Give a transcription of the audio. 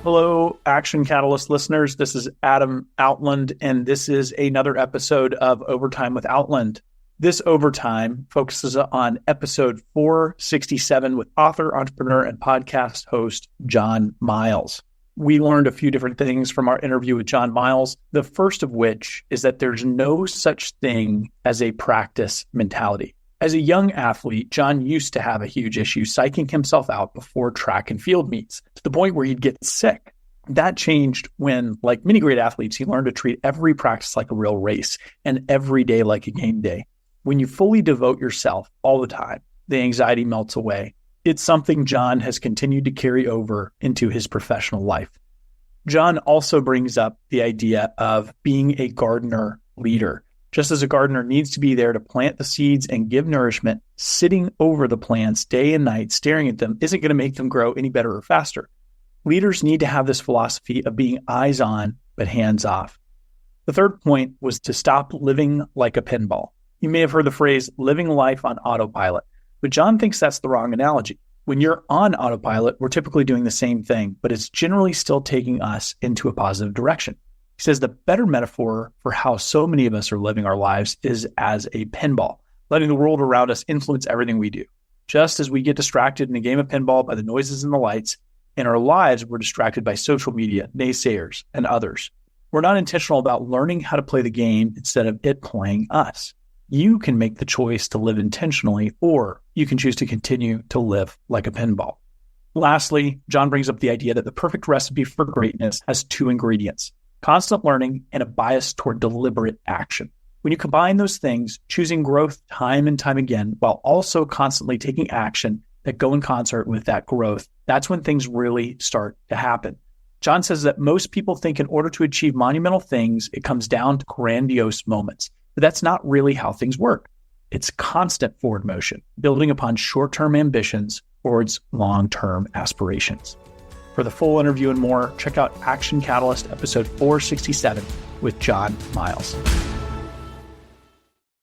Hello, Action Catalyst listeners. This is Adam Outland, and this is another episode of Overtime with Outland. This Overtime focuses on episode 467 with author, entrepreneur, and podcast host John Miles. We learned a few different things from our interview with John Miles, the first of which is that there's no such thing as a practice mentality. As a young athlete, John used to have a huge issue psyching himself out before track and field meets to the point where he'd get sick. That changed when, like many great athletes, he learned to treat every practice like a real race and every day like a game day. When you fully devote yourself all the time, the anxiety melts away. It's something John has continued to carry over into his professional life. John also brings up the idea of being a gardener leader. Just as a gardener needs to be there to plant the seeds and give nourishment, sitting over the plants day and night, staring at them, isn't going to make them grow any better or faster. Leaders need to have this philosophy of being eyes on, but hands off. The third point was to stop living like a pinball. You may have heard the phrase living life on autopilot, but John thinks that's the wrong analogy. When you're on autopilot, we're typically doing the same thing, but it's generally still taking us into a positive direction. He says the better metaphor for how so many of us are living our lives is as a pinball, letting the world around us influence everything we do. Just as we get distracted in a game of pinball by the noises and the lights, in our lives, we're distracted by social media, naysayers, and others. We're not intentional about learning how to play the game instead of it playing us. You can make the choice to live intentionally, or you can choose to continue to live like a pinball. Lastly, John brings up the idea that the perfect recipe for greatness has two ingredients: constant learning and a bias toward deliberate action. When you combine those things, choosing growth time and time again, while also constantly taking action that go in concert with that growth, that's when things really start to happen. John says that most people think in order to achieve monumental things, it comes down to grandiose moments. But that's not really how things work. It's constant forward motion, building upon short-term ambitions towards long-term aspirations. For the full interview and more, check out Action Catalyst episode 467 with John Miles.